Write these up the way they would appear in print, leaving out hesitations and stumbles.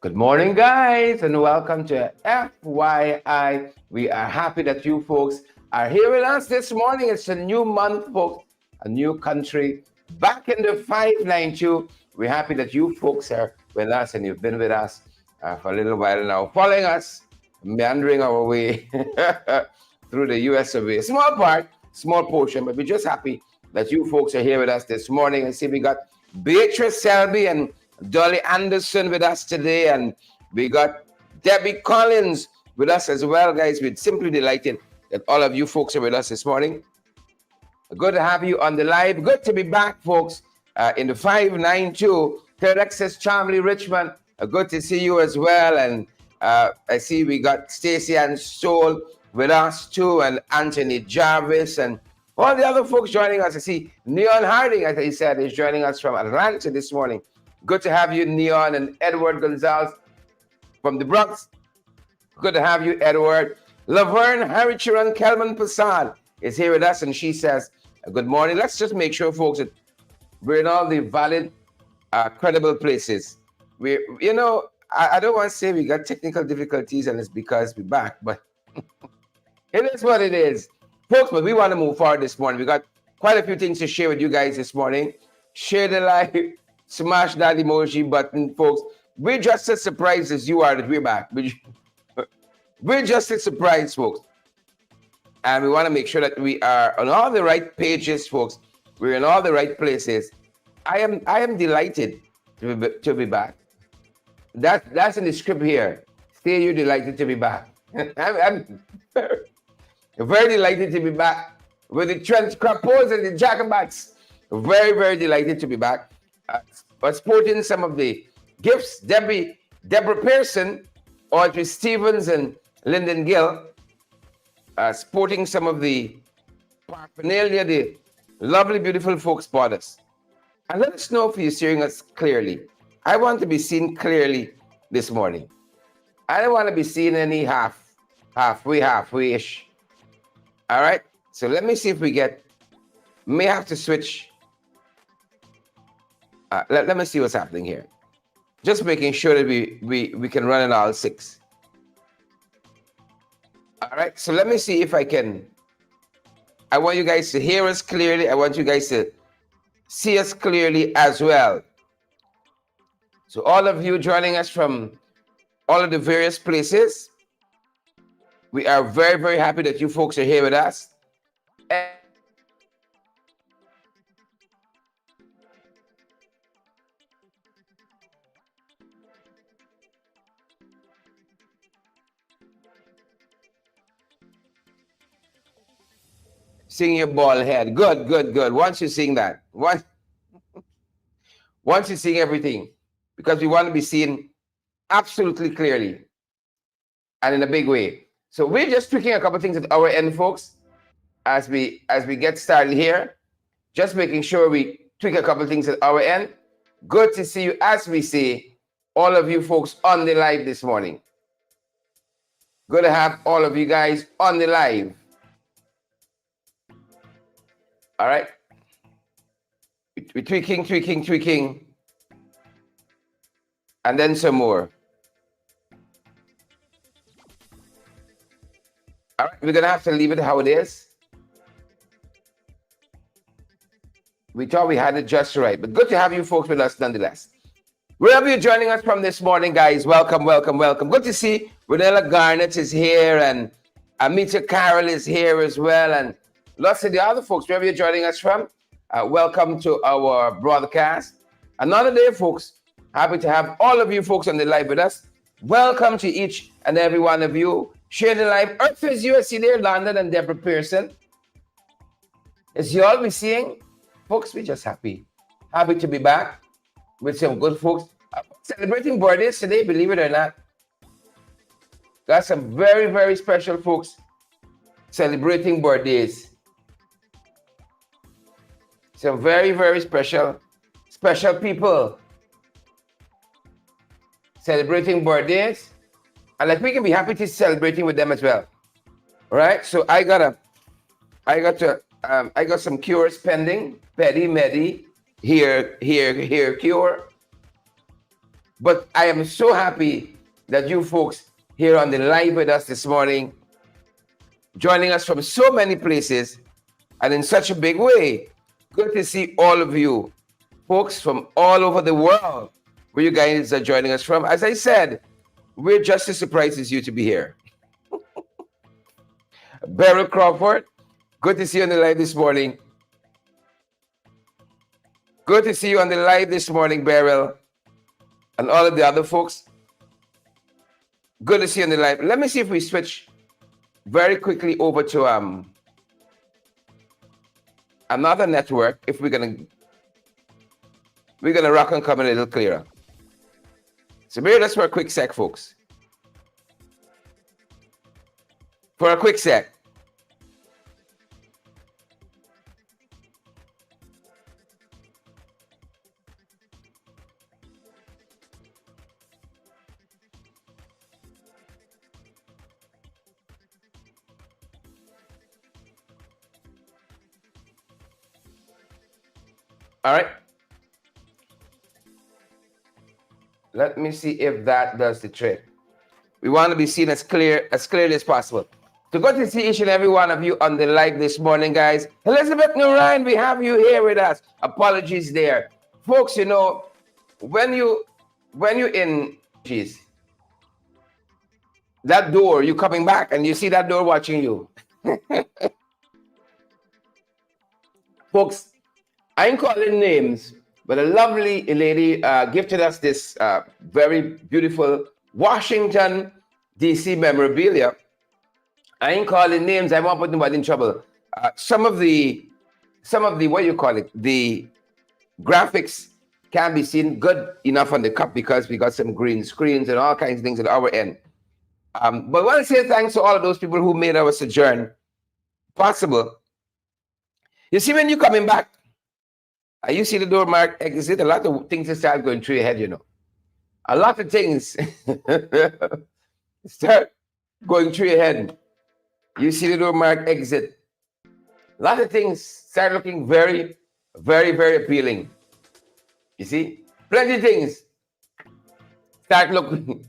Good morning, guys, and welcome to FYI. We are happy that you folks are here with us this morning. It's a new month, folks, a new country. Back in the 592. We're happy that you folks are with us and you've been with us for a little while now, following us, meandering our way through the US of A. Small part, small portion, but we're just happy that you folks are here with us this morning. And see, we got Beatrice Selby and Dolly Anderson with us today, and we got Debbie Collins with us as well, guys. We're simply delighted that all of you folks are with us this morning. Good to have you on the live. Good to be back, folks, in the 592. Third Access Chamberlain Richmond. Good to see you as well. And I see we got Stacey and Soul with us too, and Anthony Jarvis, and all the other folks joining us. I see Neon Harding, as I said, is joining us from Atlanta this morning. Good to have you, Neon, and Edward Gonzalez from the Bronx. Good to have you, Edward. Laverne Haricharan Kelman Pasad is here with us, and she says, good morning. Let's just make sure, folks, that we're in all the valid, credible places. I don't want to say we got technical difficulties and it's because we're back, but it is what it is. Folks, but we want to move forward this morning. We got quite a few things to share with you guys this morning. Share the live. Smash that emoji button, folks. We're just as surprised as you are that we're back. We're just as surprised, folks. And we want to make sure that we are on all the right pages, folks. We're in all the right places. I am delighted to be back. That's in the script here. Stay you delighted to be back. I'm very delighted to be back with the trench crappos and the jacobacks. Very, very delighted to be back. Sporting some of the gifts, Deborah Pearson, Audrey Stevens, and Lyndon Gill, sporting some of the paraphernalia, the lovely, beautiful folks bought us. And let us know if you're seeing us clearly. I want to be seen clearly this morning. I don't want to be seen any halfway-ish. All right? So let me see if may have to switch. Let me see what's happening here. Just making sure that we can run in all six. All right, so let me see if I can. I want you guys to hear us clearly. I want you guys to see us clearly as well. So all of you joining us from all of the various places, we are very, very happy that you folks are here with us. Sing your bald head. Good, good, good. Once you sing that, once you sing everything, because we want to be seen absolutely clearly and in a big way. So we're just tweaking a couple things at our end, folks, as we get started here. Just making sure we tweak a couple things at our end. Good to see you, as we see all of you folks on the live this morning. Good to have all of you guys on the live. All right. We're tweaking. And then some more. All right, we're going to have to leave it how it is. We thought we had it just right, but good to have you folks with us nonetheless. Wherever you're joining us from this morning, guys, welcome. Good to see Renella Garnett is here, and Amita Carroll is here as well, and lots of the other folks, wherever you're joining us from, welcome to our broadcast. Another day, folks. Happy to have all of you folks on the live with us. Welcome to each and every one of you. Share the live. Earth is USC there, London and Deborah Pearson. As you all be seeing, folks, we're just happy. Happy to be back with some good folks. Celebrating birthdays today, believe it or not. Got some very, very special folks celebrating birthdays. Some very, very special people celebrating birthdays. And like we can be happy to celebrating with them as well. All right. So I got some cures pending. Petty, Medi, here, cure. But I am so happy that you folks here on the live with us this morning, joining us from so many places and in such a big way. Good to see all of you folks from all over the world where you guys are joining us from. As I said, we're just as surprised as you to be here. Beryl Crawford, good to see you on the live this morning. Good to see you on the live this morning, Beryl, and all of the other folks. Good to see you on the live. Let me see if we switch very quickly over to another network. If we're gonna rock and come a little clearer. So bear with us for a quick sec, folks. For a quick sec. All right. Let me see if that does the trick. We want to be seen as clearly as possible. So good to see each and every one of you on the live this morning, guys. Elizabeth Nurain, we have you here with us. Apologies there. Folks, you know, when you in, geez, that door, you coming back and you see that door watching you. Folks, I ain't calling names, but a lovely lady gifted us this very beautiful Washington, D.C. memorabilia. I ain't calling names. I won't put nobody in trouble. Some of the, what do you call it? The graphics can be seen good enough on the cup because we got some green screens and all kinds of things at our end. But I want to say thanks to all of those people who made our sojourn possible. You see, when you're coming back, you see the door marked exit, a lot of things start going through your head, you know. A lot of things start going through your head. You see the door marked exit. A lot of things start looking very, very, very appealing. You see? Plenty of things start looking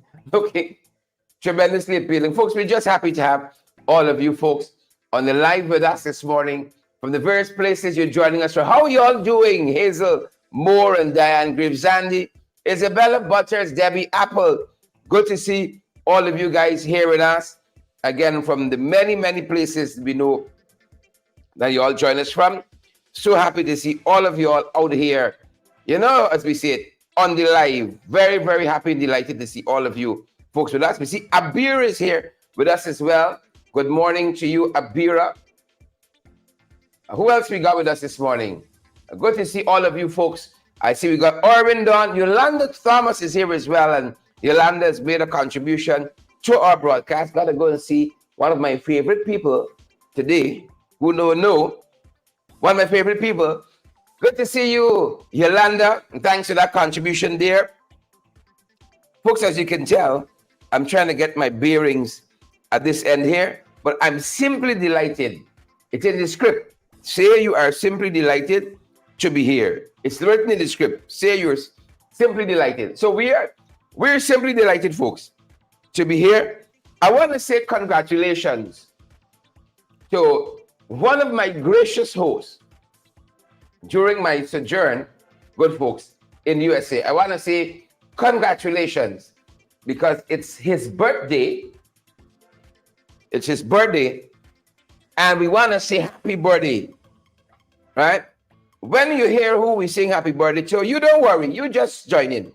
tremendously appealing. Folks, we're just happy to have all of you folks on the live with us this morning from the various places you're joining us from. How are you all doing? Hazel Moore and Diane Greaves, Zandy, Isabella Butters, Debbie Apple. Good to see all of you guys here with us. Again, from the many, many places we know that you all join us from. So happy to see all of you all out here, you know, as we say it, on the live. Very, very happy and delighted to see all of you folks with us. We see Abir is here with us as well. Good morning to you, Abira. Who else we got with us this morning? Good to see all of you folks. I see we got Orwin Don. Yolanda Thomas is here as well. And Yolanda has made a contribution to our broadcast. Gotta go and see one of my favorite people today who know one of my favorite people. Good to see you, Yolanda. And thanks for that contribution there. Folks, as you can tell, I'm trying to get my bearings at this end here, but I'm simply delighted. It's in the script. Say you are simply delighted to be here. It's written in the script. Say you're simply delighted. So we're simply delighted, folks, to be here. I want to say congratulations to one of my gracious hosts during my sojourn, good folks, in USA. I want to say congratulations because it's his birthday. It's his birthday. And we want to say happy birthday, right? When you hear who we sing happy birthday to, you don't worry. You just join in,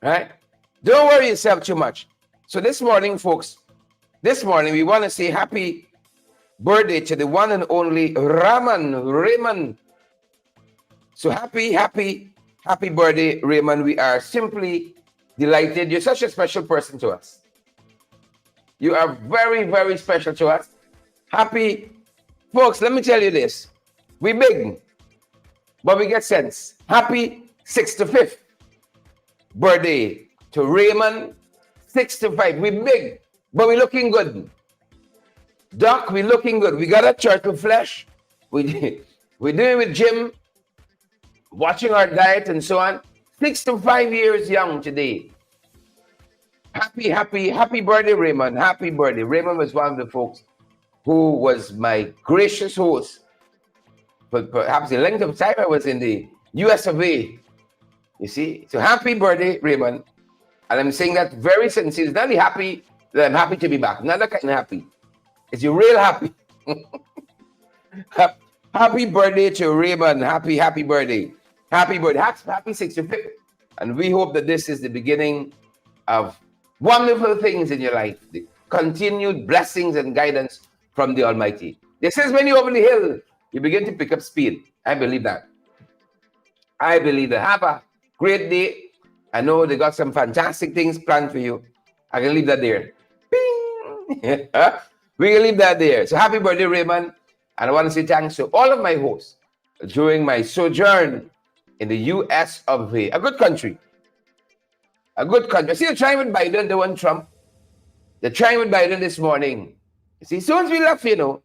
right? Don't worry yourself too much. So this morning, folks, we want to say happy birthday to the one and only Raymond. So happy birthday, Raymond. We are simply delighted. You're such a special person to us. You are very, very special to us. Happy, folks, let me tell you this. We big, but we get sense. Happy 65th birthday to Raymond, 65. We big, but we looking good. Doc, we looking good. We got a turtle flesh. We doing with Jim, watching our diet and so on. 6 to 5 years young today. Happy birthday, Raymond. Happy birthday. Raymond was one of the folks who was my gracious host. But perhaps the length of time I was in the US of A. You see? So happy birthday, Raymond. And I'm saying that very sincerely. It's not only happy that I'm happy to be back. Not that kind of happy. It's you real happy. Happy birthday to Raymond. Happy birthday. Happy birthday. Happy 65th. And we hope that this is the beginning of wonderful things in your life. The continued blessings and guidance from the Almighty. This is when you open the hill, you begin to pick up speed. I believe that. I believe that. Have a great day. I know they got some fantastic things planned for you. I can leave that there. Bing! We can leave that there. So happy birthday, Raymond. And I want to say thanks to all of my hosts during my sojourn in the US of A. A good country. A good country. See, they're trying with Biden, they want Trump. They're trying with Biden this morning. You see, soon as we left, you know.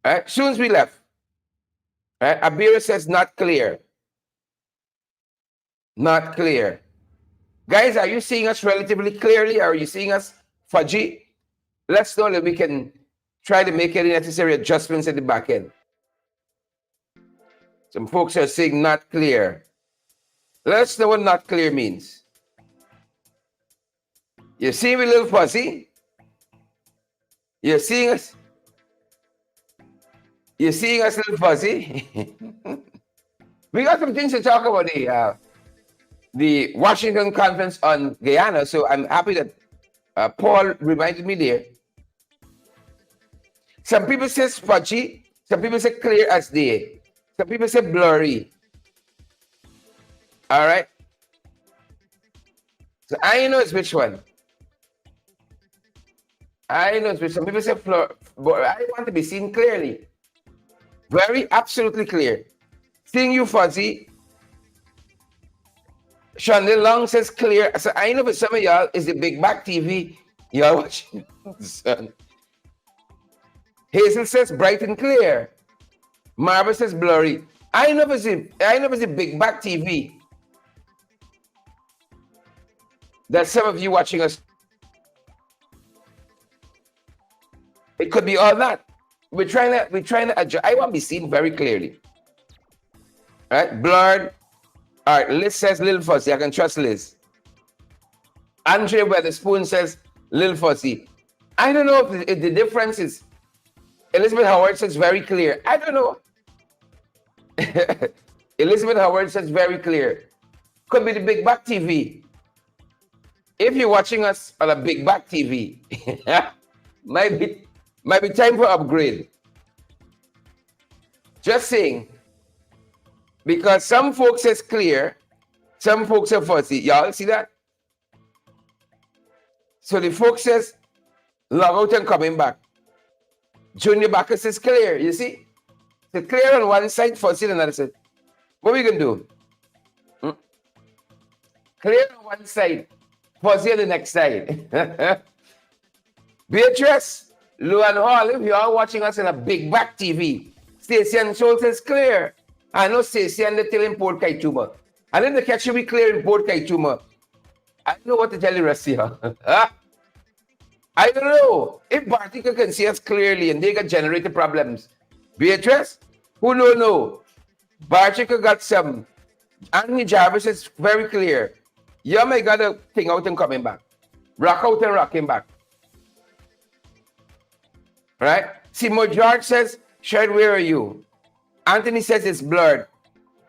Right? Soon as we left. Right? Abira says not clear. Not clear. Guys, are you seeing us relatively clearly? Or are you seeing us fudgy? Let's know that we can try to make any necessary adjustments at the back end. Some folks are saying not clear. Let us know what not clear means. You see me a little fuzzy? You're seeing us? You're seeing us a little fuzzy? We got some things to talk about the Washington Conference on Guyana, so I'm happy that Paul reminded me there. Some people say fudgy, some people say clear as day, some people say blurry. All right? So I know it's which one. I know it's which. Some people say but I want to be seen clearly. Very, absolutely clear. Seeing you fuzzy. Shonda Long says clear. So I know for some of y'all is the big back TV y'all watching. Hazel says bright and clear. Marva says blurry. I know it's the big back TV that some of you watching us. It could be all that. We're trying to adjust. I want to be seen very clearly. All right, blurred. All right, Liz says little fuzzy. I can trust Liz. Andre Weatherspoon says little fuzzy. I don't know if the difference is. Elizabeth Howard says very clear. I don't know. Elizabeth Howard says very clear. Could be the big back TV. If you're watching us on a big back TV, might be time for upgrade. Just saying. Because some folks says clear, some folks are fuzzy. Y'all see that? So the folks says log out and coming back. Junior Bacchus is clear, you see? So clear on one side, fuzzy on another side. What are we going to do? Clear on one side, fuzzy on the next side. Beatrice, Luan Hall, if you are watching us on a big back TV, Stacey and Soul says clear. I know Stacey and they're in Port Kaituma. And then the catch will be clear in Port Kaituma. I don't know what to tell you, Russia. I don't know. If Bartica can see us clearly and they got generator problems. Beatrice, who no. Bartica got some. Anthony Jarvis is very clear. You may got a thing out and coming back. Rock out and rocking back. Right? Simo George says, Shed, where are you? Anthony says it's blurred.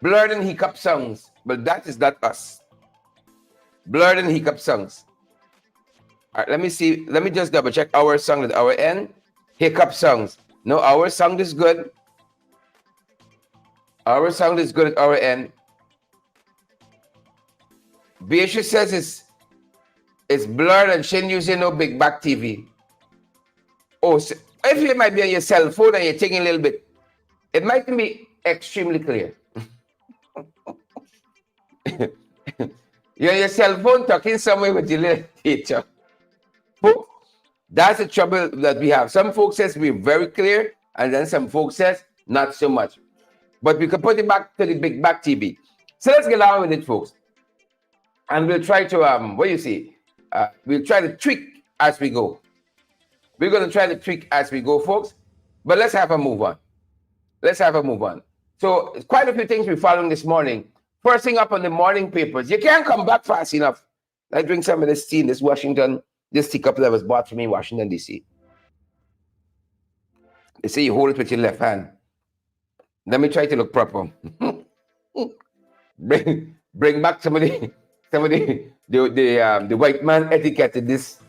Blurred and hiccup songs. But that is not us. Blurred and hiccup songs. All right, let me see. Let me just double check our song at our end. Hiccup songs. No, our sound is good. Our sound is good at our end. Beatrice says it's blurred and Shin using no big back TV. Oh, so if you might be on your cell phone and you're taking a little bit, it might be extremely clear. You're on your cell phone talking somewhere with your little teacher. That's the trouble that we have. Some folks says we're very clear, and then some folks says not so much. But we can put it back to the big back TV. So let's get on with it, folks. And we'll try to, what do you see? We'll try to tweak as we go. We're going to try to tweak as we go, folks. But let's have a move on. Let's have a move on. So quite a few things we're following this morning. First thing up on the morning papers. You can't come back fast enough. I drink some of this tea in this teacup that was bought for me in Washington, D.C. They say you hold it with your left hand. Let me try to look proper. bring back some of the white man etiquette in this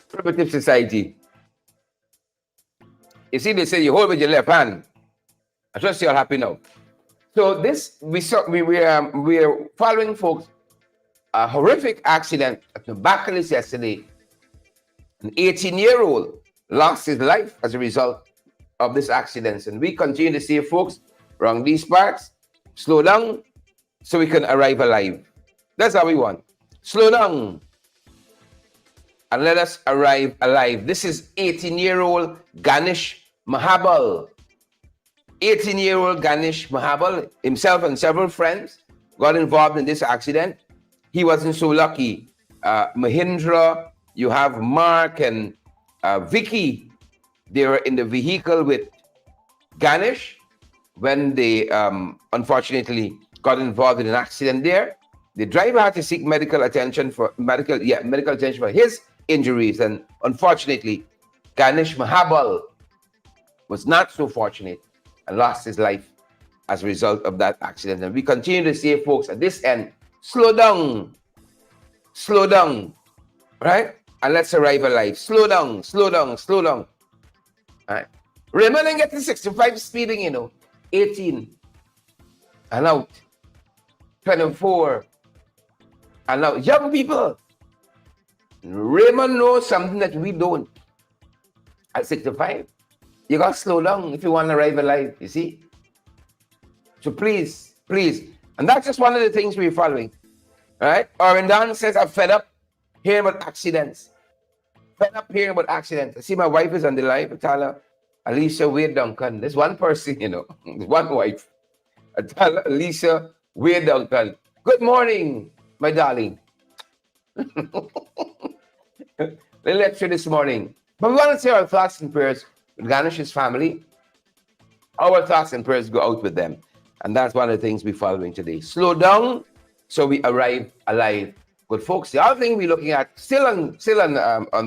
primitive society. You see, they say you hold with your left hand. I trust you're happy now. So this we're following, folks, a horrific accident at the Bacchus yesterday. An 18-year-old lost his life as a result of this accident. And we continue to say, folks, around these parts, slow down so we can arrive alive. That's how we want. Slow down and let us arrive alive. This is 18-year-old Ganesh Mahabal. 18-year-old Ganesh Mahabal, himself and several friends got involved in this accident. He wasn't so lucky. Mahindra, you have Mark and Vicky. They were in the vehicle with Ganesh when they unfortunately got involved in an accident there. The driver had to seek medical attention for his injuries, and unfortunately, Ganesh Mahabal was not so fortunate and lost his life as a result of that accident. And we continue to say, folks, at this end, slow down, right? And let's arrive alive. Slow down. All right? Remember, getting 65 speeding, 18 and out, 24 and out. Young people, Raymond knows something that we don't. At 65, you got to slow down if you want to arrive alive, you see? So please. And that's just one of the things we're following. All right? Orendan says, I'm fed up hearing about accidents. I see my wife is on the live. I tell her, Alicia Wade Duncan. There's one person, there's one wife. I tell her, Alicia Wade Duncan. Good morning, my darling. The lecture this morning. But we want to say our thoughts and prayers with Ganesh's family. Our thoughts and prayers go out with them. And that's one of the things we're following today. Slow down so we arrive alive. Good folks, the other thing we're looking at, still on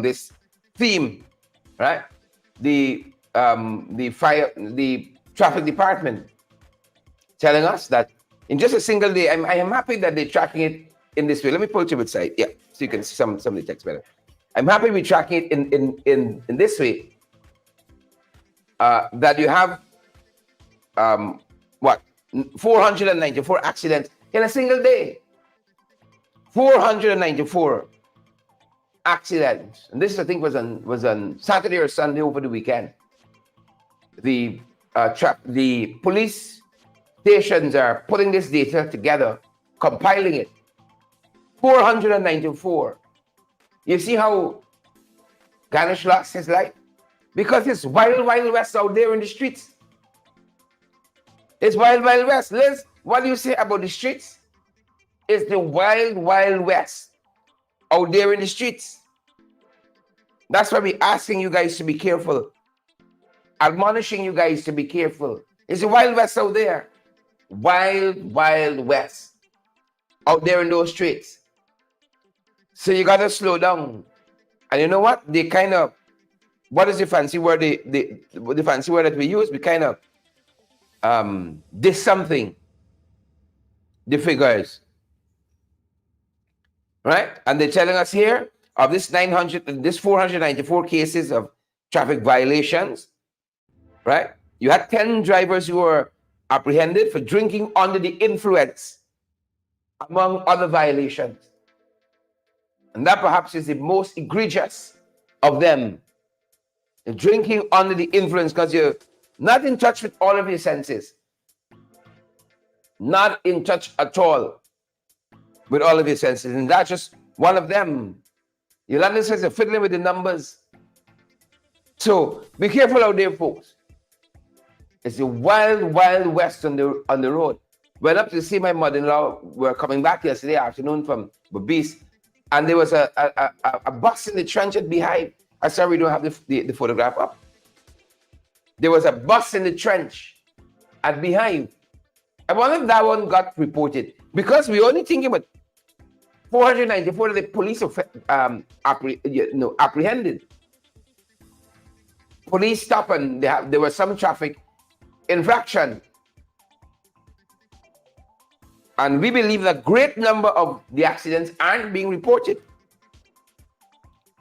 this theme, right? The traffic department telling us that in just a single day, I am happy that they're tracking it in this way. Let me pull to the side, yeah, so you can see some of the text better. I'm happy we're tracking it in this way. That you have 494 accidents in a single day. 494 accidents, and this I think was on Saturday or Sunday over the weekend. The police stations are putting this data together, compiling it. 494. You see how Ganesh lost his life? Because it's wild west out there in the streets. It's wild west. Liz, what do you say about the streets? It's the wild west out there in the streets. That's why we're asking you guys to be careful. Admonishing you guys to be careful. It's the wild west out there. Wild west out there in those streets. So you gotta slow down. And you know what? They kind of, what is the fancy word? The fancy word that we use? We kind of diss something. The figures. Right? And they're telling us here of this 494 cases of traffic violations, right? You had 10 drivers who were apprehended for drinking under the influence, among other violations. And that perhaps is the most egregious of them. The drinking under the influence, because you're not in touch with all of your senses. Not in touch at all with all of your senses. And that's just one of them. Yolanda says you're fiddling with the numbers. So be careful out there, folks. It's the wild west on the road. Went up to see my mother-in-law. We're coming back yesterday afternoon from Babis, and there was a bus in the trench at behind. I'm sorry we don't have the photograph up. There was a bus in the trench at behind. I wonder if that one got reported, because we only thinking about 494 that the police apprehended. Police stopped, and there was some traffic infraction. And we believe that a great number of the accidents aren't being reported.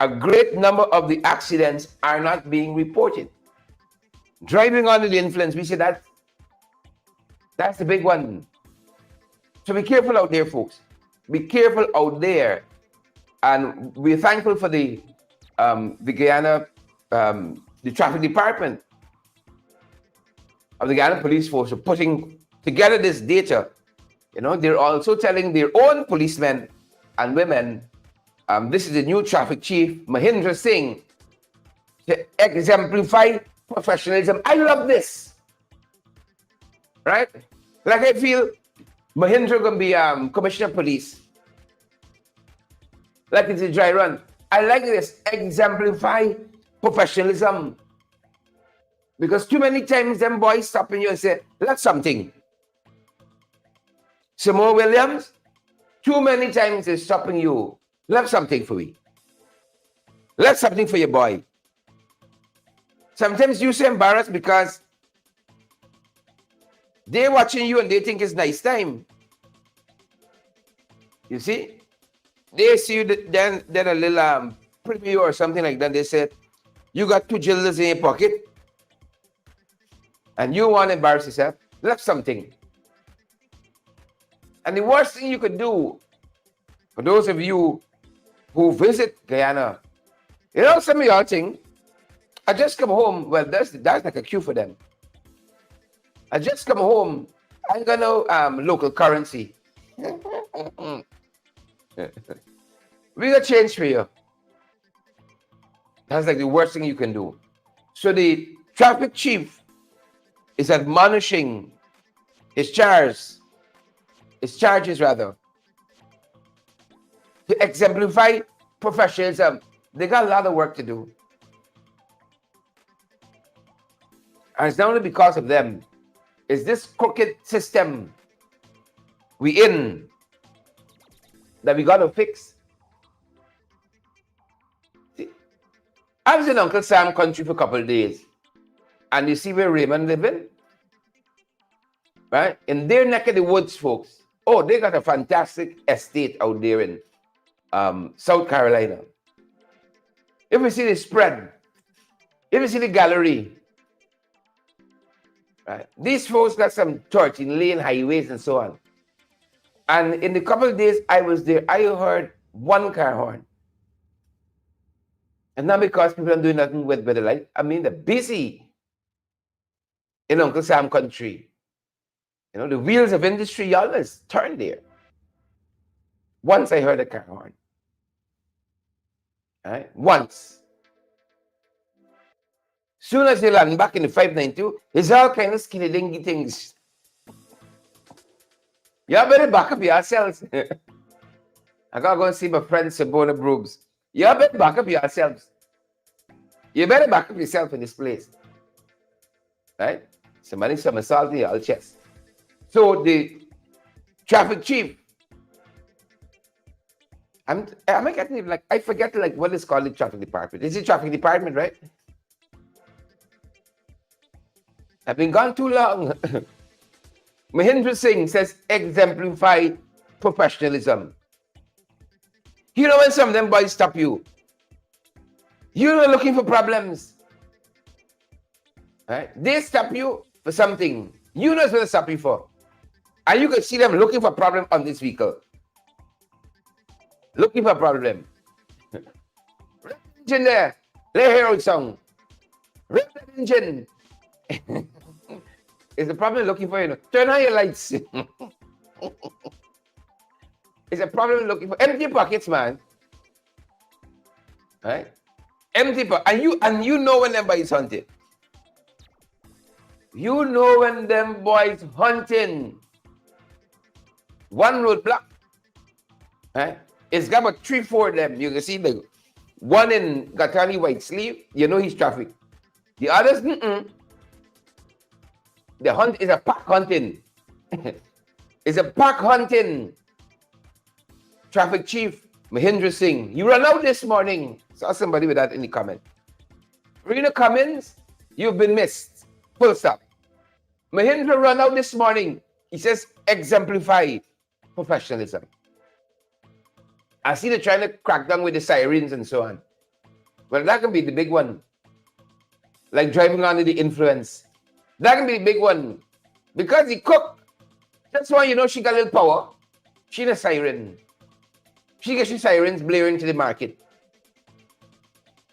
A great number of the accidents are not being reported. Driving under the influence, we say that's the big one. So be careful out there, folks. Be careful out there. And we're thankful for the Guyana, the traffic department of the Guyana police force for putting together this data. You know, they're also telling their own policemen and women, this is the new traffic chief, Mahindra Singh, to exemplify professionalism. I love this, right? Like I feel Mahindra gonna be commissioner of police. Like it's a dry run. I like this, exemplify professionalism. Because too many times them boys stopping you and say, that's something. Simone Williams, too many times is stopping you. Left something for me. Left something for your boy. Sometimes you say embarrassed because they're watching you and they think it's nice time. You see? They see you then a little preview or something like that. They said, you got 2 jillers in your pocket and you want to embarrass yourself. Left something. And the worst thing you could do, for those of you who visit Guyana, you know, some of y'all think, I just come home. Well, that's like a cue for them. I just come home. I ain't got no local currency. We got change for you. That's like the worst thing you can do. So the traffic chief is admonishing his charges to exemplify professionalism. They got a lot of work to do. And it's not only because of them. It's this crooked system we in that we got to fix. See, I was in Uncle Sam country for a couple of days. And you see where Raymond living? Right? In their neck of the woods, folks. Oh, they got a fantastic estate out there in South Carolina. If you see the spread, if you see the gallery, right? These folks got some 13-lane highways and so on. And in the couple of days I was there, I heard one car horn. And not because people are doing nothing with the light. I mean, they're busy in Uncle Sam country. You know, the wheels of industry always turn there. Once I heard a car horn. Right? Once. Soon as you land back in the 592, it's all kind of skinny dingy things. You better back up yourselves. I gotta go and see my friend Sabona Brooks. You better back up yourselves. You better back up yourself in this place. Right? Somebody somersault in your chest. So the traffic chief, am I getting it? Like, I forget like what is called the traffic department. Is it traffic department, right? I've been gone too long. Mahindra Singh says exemplify professionalism. You know when some of them boys stop you, you're not looking for problems. Right? They stop you for something. You know what they stop you for. And you can see them looking for a problem on this vehicle. Looking for a problem. Engine there. Play hero song. Rip that engine. Is the problem looking for you? Turn on your lights. It's a problem looking for empty pockets, man. Right? Empty pockets. And you know when them boys hunting. You know when them boys hunting. one roadblock. Right? It's got about 3-4 of them. You can see the one in Gatali white sleeve. You know he's traffic. The others, the hunt is a pack hunting. It's a pack hunting. Traffic chief Mahindra Singh. You run out this morning. Saw somebody with that in the comment. Rena Cummins, you've been missed. Full stop. Mahindra run out this morning. He says exemplify professionalism. I see they're trying to crack down with the sirens and so on. Well, that can be the big one. Like driving under the influence. That can be the big one. Because he cooked. That's why you know she got a little power. She a siren. She gets the sirens blaring to the market.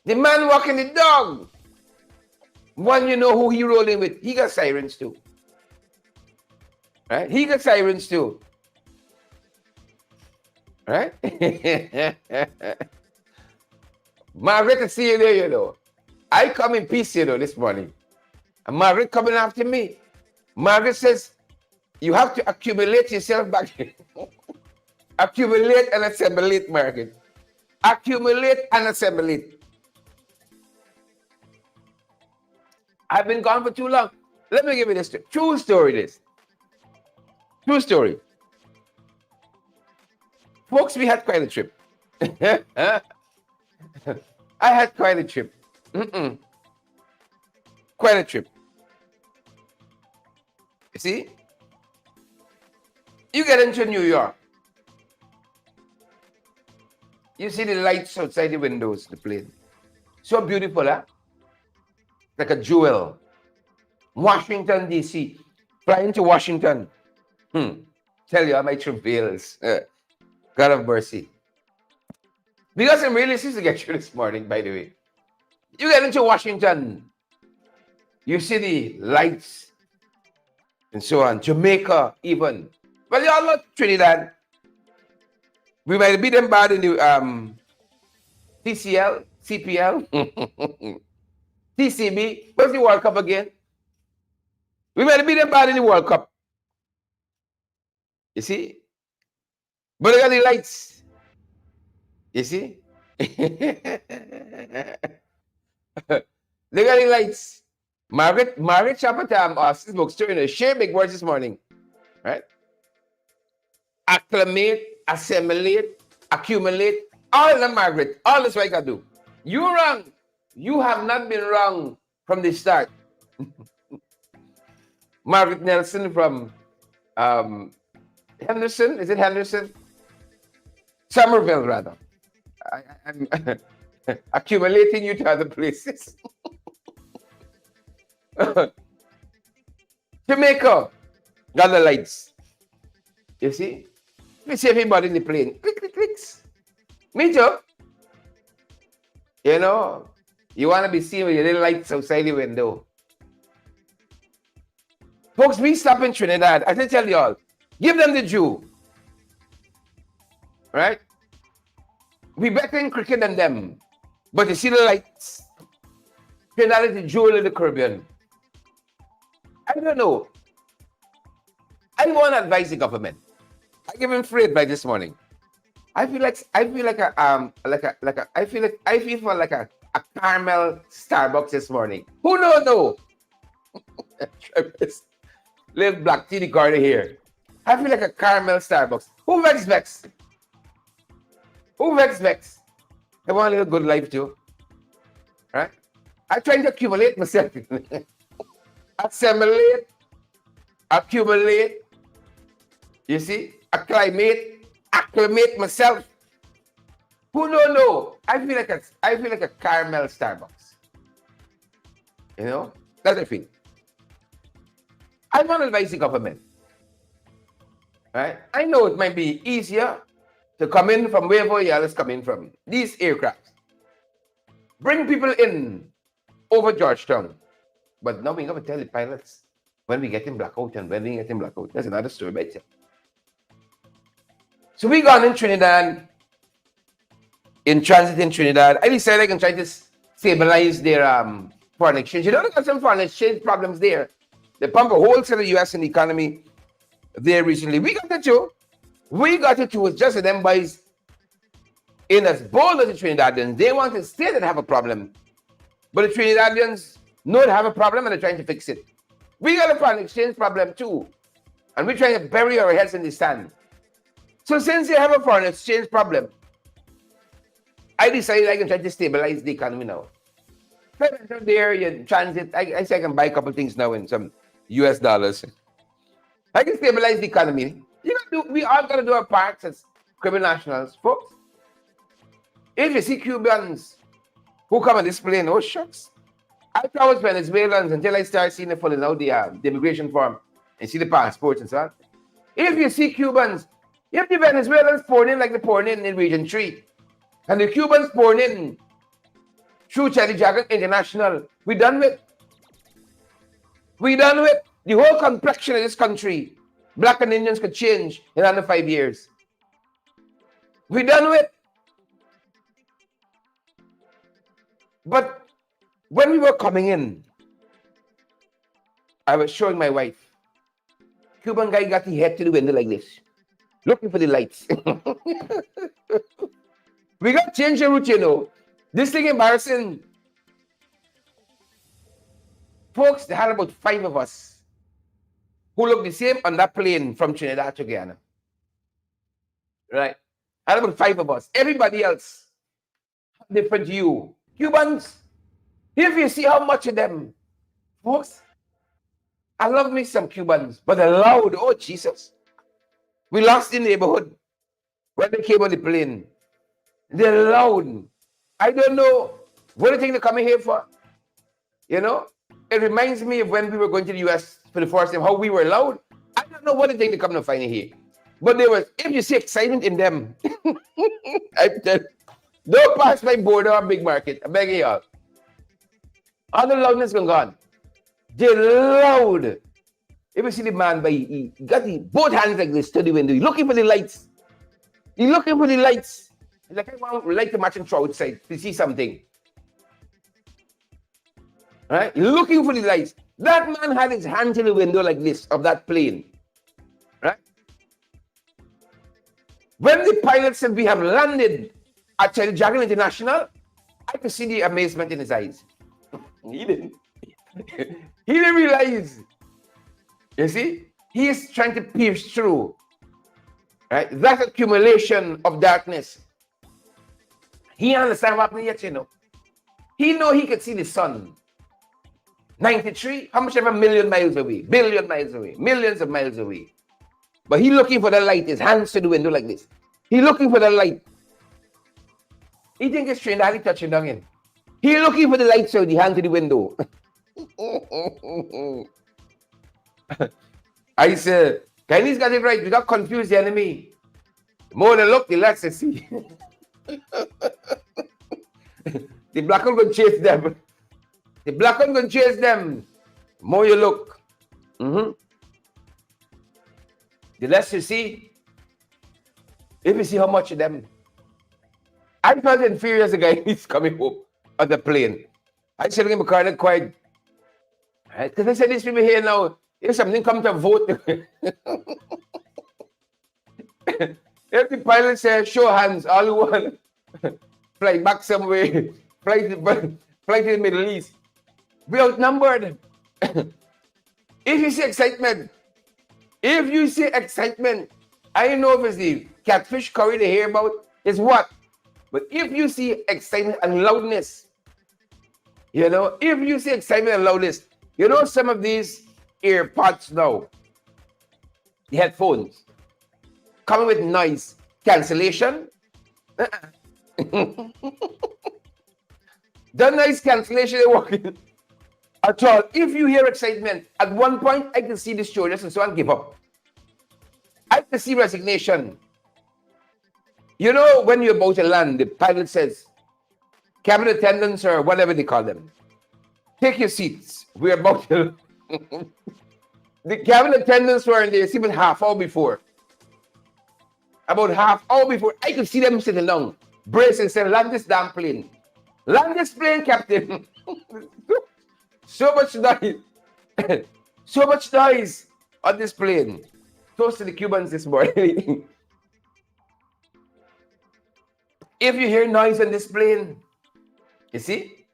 The man walking the dog. One you know who he rolling with. He got sirens too. Right? He got sirens too. Right? Margaret, I see you there, you know. I come in peace, you know, this morning. And Margaret coming after me. Margaret says, you have to accumulate yourself back here. Accumulate and assimilate, Margaret. Accumulate and assimilate. I've been gone for too long. Let me give you this true story, this. True story. Folks, we had quite a trip. I had quite a trip. Quite a trip. You see? You get into New York. You see the lights outside the windows, the plane. So beautiful, huh? Like a jewel. Washington, D.C. Flying to Washington. Tell you, my travails. God have mercy. We got some realities to get through this morning, by the way. You get into Washington. You see the lights and so on. Jamaica, even. Well, y'all know Trinidad. We might beat them bad in the TCL, CPL, TCB. Where's the World Cup again? We might beat them bad in the World Cup. You see? But look at the lights. You see? Look at the lights. Margaret Chapatam asked this bookstore in a share big words this morning. Right? Acclimate, assimilate, accumulate. All of them, Margaret. All this I can do. You're wrong. You have not been wrong from the start. Margaret Nelson from Henderson. Is it Henderson? Somerville, rather. I'm accumulating you to other places. Jamaica. Got the lights. You see? You see everybody in the plane. Click, click, clicks. Me too. You know, you want to be seen with your little lights outside the window. Folks, we stop in Trinidad. I can tell you all. Give them the due. Right? We better in cricket than them. But you see the lights. Trinidad is the jewel of the Caribbean. I don't know. I want to advise the government. I give him free advice this morning. I feel like a caramel Starbucks this morning. Who knows? No. Little black tea corner here. I feel like a caramel Starbucks. Who vex? Who vex? I want a little good life too. Right? I'm trying to accumulate myself. Assimilate. Accumulate. You see? Acclimate myself. Who don't know? I feel like a caramel Starbucks. You know? That's the thing. I want to advise the government. Right? I know it might be easier to come in from wherever y'all is coming from. These aircrafts. Bring people in over Georgetown. But now we're going to tell the pilots when we get in blackout and when we get in blackout. That's another story by itself. So we gone in Trinidad, in transit in Trinidad. I decided I can try to stabilize their foreign exchange. You know, they got some foreign exchange problems there. They pump a whole set of US in the economy there recently. We got that too. We got to choose just as them boys in as bold as the Trinidadians. They want to say that they have a problem. But the Trinidadians know they have a problem and they're trying to fix it. We got a foreign exchange problem too. And we're trying to bury our heads in the sand. So since you have a foreign exchange problem, I decided I can try to stabilize the economy now. There, you transit. I say I can buy a couple things now in some US dollars. I can stabilize the economy. We all got to do our parts as criminal nationals, folks. If you see Cubans who come on this plane, oh shucks. I thought I was Venezuelans until I started seeing the filling out the immigration form and see the passports and so on. If you see Cubans, if the Venezuelans pouring in like they're pouring in Region 3, and the Cubans pouring in through Charlie Jacket International, we done with. We done with. The whole complexion of this country, Black and Indians could change in under 5 years. We done with. But when we were coming in, I was showing my wife. Cuban guy got his head to the window like this, looking for the lights. We got to change the route, you know. This thing embarrassing. Folks, they had about 5 of us who looked the same on that plane from Trinidad to Guyana. Right? Had about 5 of us. Everybody else, different hue. Cubans, if you see how much of them, folks, I love me some Cubans, but they're loud. Oh, Jesus. We lost the neighborhood when they came on the plane. They're loud. I don't know what do you think they're coming here for. You know, it reminds me of when we were going to the US for the first time, how we were loud. I don't know what do you think they're coming to find here. But there was, if you see excitement in them, I tell you, don't pass my border or big market. I beg you all. All the loudness gone. They're loud. If you see the man by he got the both hands like this to the window, he's looking for the lights. He's looking for the lights. Like I want light to match and throw outside to see something. Right? Looking for the lights. That man had his hand to the window like this of that plane. Right? When the pilot said we have landed at Jagan International, I could see the amazement in his eyes. He didn't. He didn't realize. You see? He is trying to pierce through. Right? That accumulation of darkness. He understands what happening yet, you know. He know he could see the sun. 93, how much ever million miles away, billion miles away, millions of miles away. But he looking for the light, his hands to the window like this. He looking for the light. He think it's Trinidad he touching down in. He looking for the light, so the hand to the window. I said, Chinese got it right. We got confused the enemy. The more they look, the less they see. The black one going to chase them. The black one going to chase them. The more you look. The less you see. If you see how much of them. I felt inferior as a guy he's coming home on the plane. I said in my car, not quiet. Because I said, these people here now, if something comes to vote, if the pilot says, show hands, all who want, fly back somewhere, fly to the Middle East. We outnumbered. If you see excitement, I know if it's the catfish curry they hear about, it's what? But if you see excitement and loudness, you know, if you see excitement and loudness, you know some of these AirPods now, the headphones, coming with noise cancellation. The noise cancellation they're working at all. If you hear excitement, at one point I can see the stewardess and so on give up. I can see resignation. You know, when you're about to land, the pilot says, cabin attendants or whatever they call them, take your seats. We're about to. The cabin attendants were in there even half hour before. About half hour before, I could see them sitting down, brace and say, land this damn plane. Land this plane, Captain. So much noise. So much noise on this plane. Toast to the Cubans this morning. If you hear noise on this plane, you see,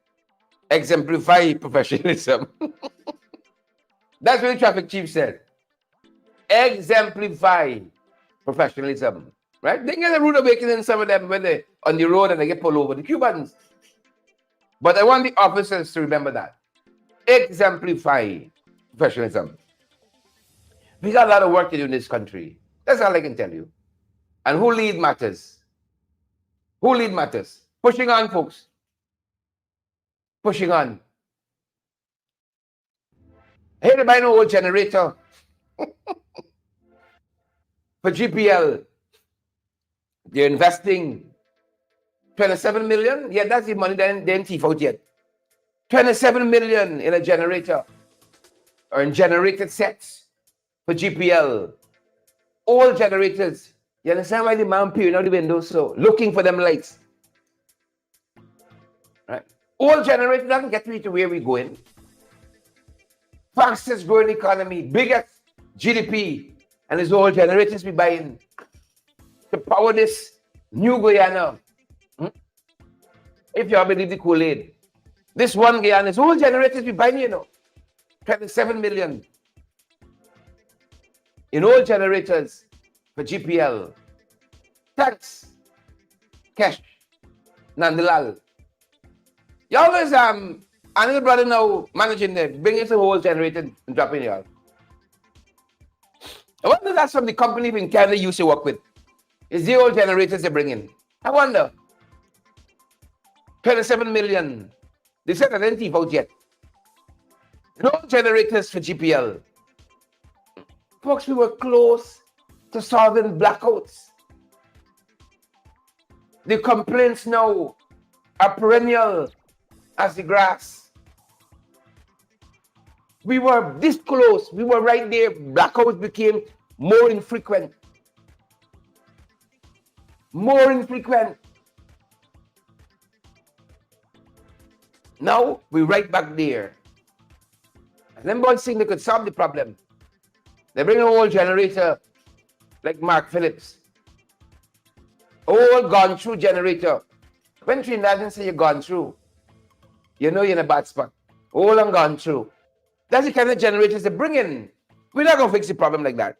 exemplify professionalism. That's what the traffic chief said. Exemplify professionalism. Right? They get a rude awakening, some of them, when they're on the road and they get pulled over, the Cubans. But I want the officers to remember that. Exemplify professionalism. We got a lot of work to do in this country. That's all I can tell you. And who lead matters? Who lead matters? Pushing on, folks. Pushing on. Hey, to buy an old generator for GPL. They're investing 27 million. Yeah, that's the money they didn't thief out yet. 27 million in a generator or in generated sets for GPL. All generators. You understand why the man peering out the window so looking for them lights? Right? All generators doesn't get me to where we're going. Fastest growing economy, biggest GDP, and it's all generators we buying to power this new Guyana. If you all believe the Kool-Aid. This one Guyana is all generators we buying, you know. 27 million. In all generators for GPL. Thanks. Cash. Nandalal. Y'all is Anil brother now managing there, bringing the whole generator and dropping y'all. I wonder if that's from the company in Canada used to work with. It's the old generators they bring in. I wonder. 27 million. They said I didn't thief out yet. No generators for GPL. Folks, we were close to solving blackouts. The complaints now are perennial as the grass. We were this close. We were right there. Blackouts became more infrequent. More infrequent. Now, we're right back there. And then one thing they could solve the problem. They bring a whole generator like Mark Phillips. All gone through generator. When Trinidadians say you're gone through, you know you're in a bad spot. All and gone through. That's the kind of generators they bring in. We're not going to fix the problem like that.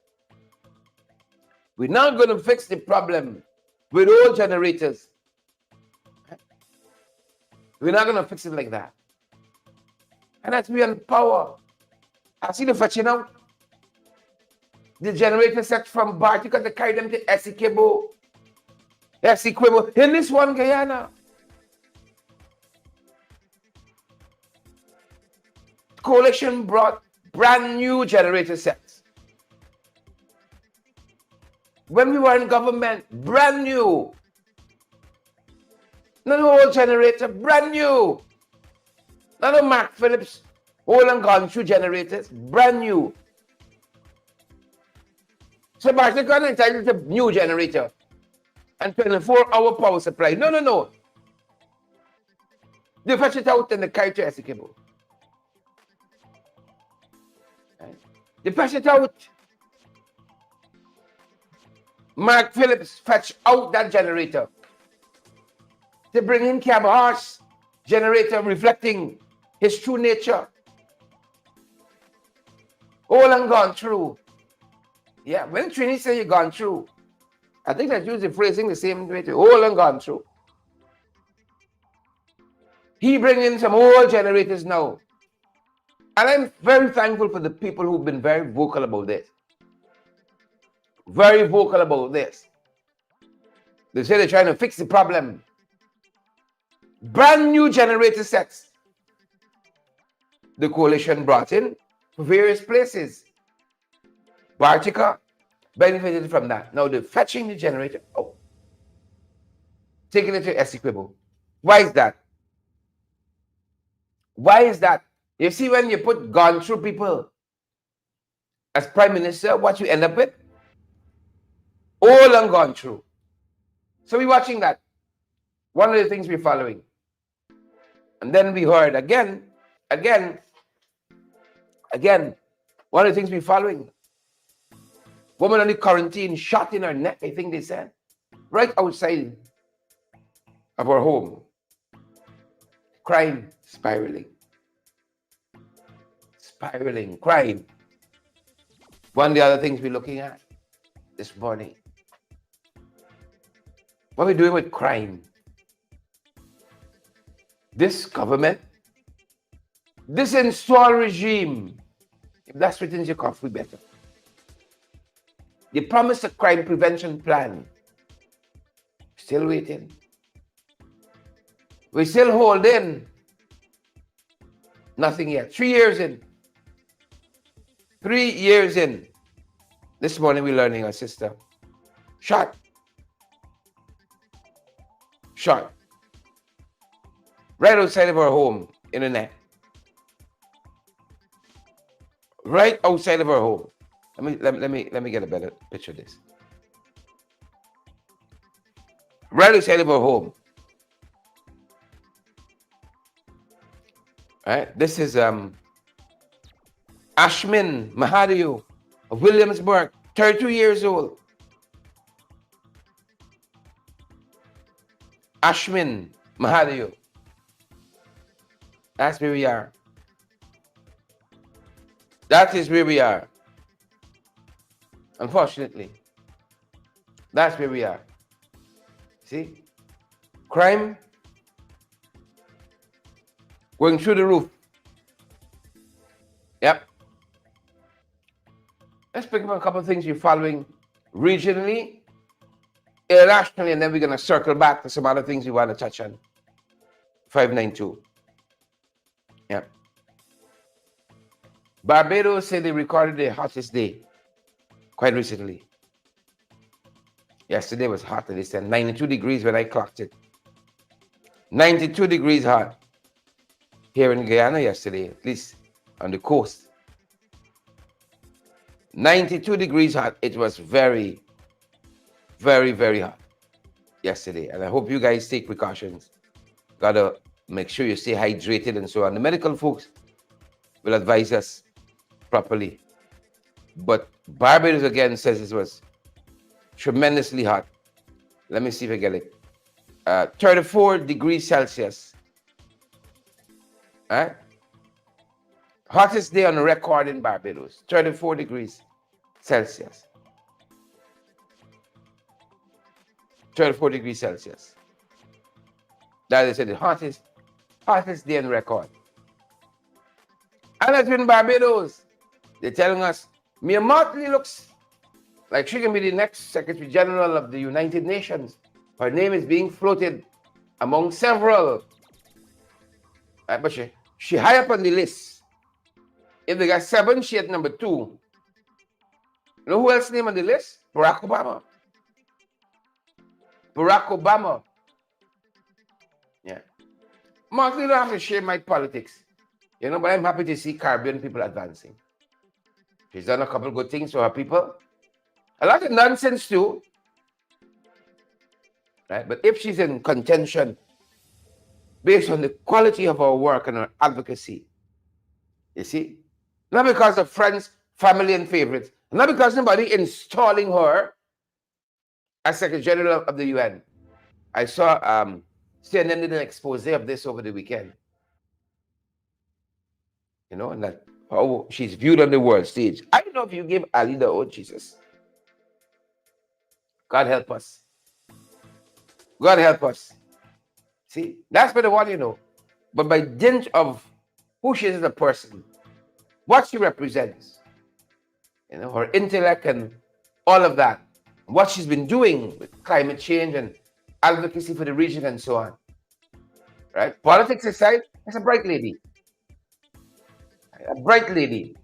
We're not going to fix the problem with all generators. We're not going to fix it like that. And that's we on power. I see the fetching out. The generator set from Bartica to carry them to Essequibo. In this one Guyana. Coalition brought brand new generator sets. When we were in government, brand new. Not an old generator, brand new. Not a Mark Phillips, old and gone through generators, brand new. So Bartica entitled to new generator and 24-hour power supply. No. They fetch it out and they carry it to Essequibo. They fetch it out. Mark Phillips fetch out that generator. They bring in Cab Horse generator reflecting his true nature. All and gone through. Yeah, when Trini say you're gone through, I think that's usually phrasing the same way to all and gone through. He bring in some old generators now. And I'm very thankful for the people who've been very vocal about this. Very vocal about this. They say they're trying to fix the problem. Brand new generator sets. The coalition brought in for various places. Bartica benefited from that. Now they're fetching the generator. Oh. Taking it to Essequibo. Why is that? Why is that? You see, when you put gone through people as prime minister, what you end up with? All and gone through. So we're watching that. One of the things we're following. And then we heard again, one of the things we're following. Woman on the quarantine shot in her neck, I think they said. Right outside of our home. Crime spiraling. Spiraling. Crime. One of the other things we're looking at this morning. What are we doing with crime? This government, this installed regime, if that's written in your coffee, better. They promised a crime prevention plan. Still waiting. We're still holding. Nothing yet. 3 years in. 3 years in. This morning we're learning our sister. Shot. Shot. Right outside of our home in the neck. Right outside of our home. Let me get a better picture of this. Right outside of our home. Right? This is Ashmin Mahadeo of Williamsburg, 32 years old. Ashmin Mahadeo. That's where we are. That is where we are. Unfortunately. That's where we are. See? Crime going through the roof. Yep. Let's pick up a couple of things you're following regionally, internationally, and then we're going to circle back to some other things we want to touch on. 592. Yep. Barbados said they recorded their hottest day quite recently. Yesterday was hot, and they said 92 degrees when I clocked it. 92 degrees hot here in Guyana yesterday, at least on the coast. 92 degrees hot. It was very, very, very hot yesterday. And I hope you guys take precautions. Gotta make sure you stay hydrated and so on. The medical folks will advise us properly. But Barbados again says it was tremendously hot. Let me see if I get it. 34 degrees Celsius. All right? Hottest day on record in Barbados. 34 degrees Celsius. 34 degrees Celsius. That is the hottest day on record. And that's in Barbados. They're telling us Mia Mottley looks like she can be the next Secretary General of the United Nations. Her name is being floated among several. But she high up on the list. If they got 7, she at number 2. You know who else name on the list? Barack Obama. Barack Obama. Yeah. Mostly don't have to share my politics. You know, but I'm happy to see Caribbean people advancing. She's done a couple of good things for her people. A lot of nonsense too. Right? But if she's in contention based on the quality of her work and her advocacy, you see, not because of friends, family, and favorites, not because somebody installing her as Secretary General of the UN. I saw CNN did an expose of this over the weekend. You know, and that how she's viewed on the world stage. I don't know if you give Ali the old Jesus. God help us. God help us. See, that's what I want you to know. But by dint of who she is as a person, what she represents, you know, her intellect and all of that, what she's been doing with climate change and advocacy for the region and so on. Right? Politics aside, that's a bright lady. A bright lady.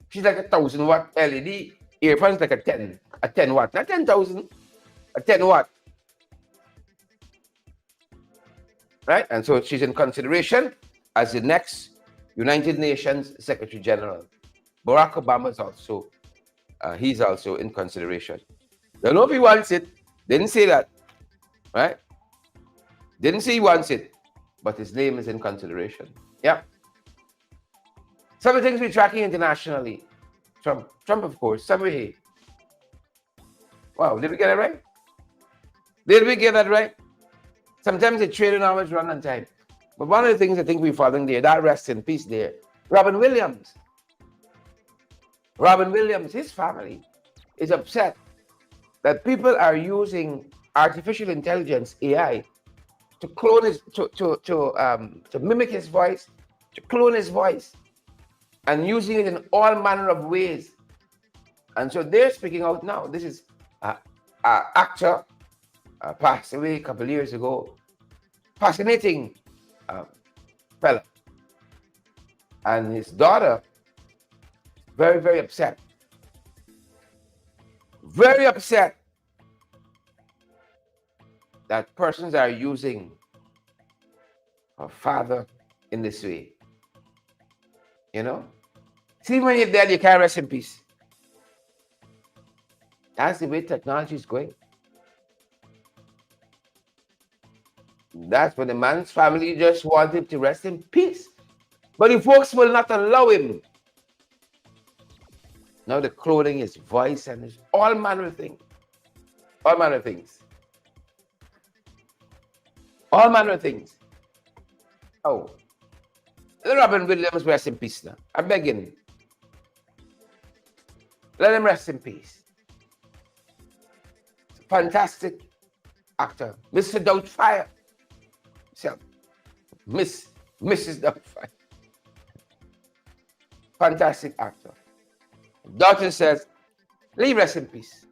She's like a 1,000-watt LED. Earphones like a 10 watt. Not 10,000, a 10 watt. Right? And so she's in consideration as the next United Nations Secretary General. Barack Obama is also, he's also in consideration. Don't know if he wants it. Didn't say that. Right? Didn't say he wants it. But his name is in consideration. Yeah. Some of the things we're tracking internationally. Trump, of course. Somebody. Wow, did we get it right? Did we get that right? Sometimes the train always run on time. But one of the things I think we're following there, that rest in peace there, Robin Williams. Robin Williams, his family is upset that people are using artificial intelligence, AI, to clone his, to mimic his voice, to clone his voice, and using it in all manner of ways. And so they're speaking out now. This is an actor, passed away a couple of years ago. Fascinating fella. And his daughter, very, very upset. Very upset that persons are using her father in this way. You know? See, when you're dead, you can't rest in peace. That's the way technology is going. That's when the man's family just wanted to rest in peace. But the folks will not allow him. Now the clothing, his voice, and his all manner of things. All manner of things. All manner of things. Oh. Let Robin Williams rest in peace now. I'm begging. Let him rest in peace. Fantastic actor. Mr. Doubtfire. So, Mrs. Doubtfire. Fantastic actor. Doctor says, leave rest in peace.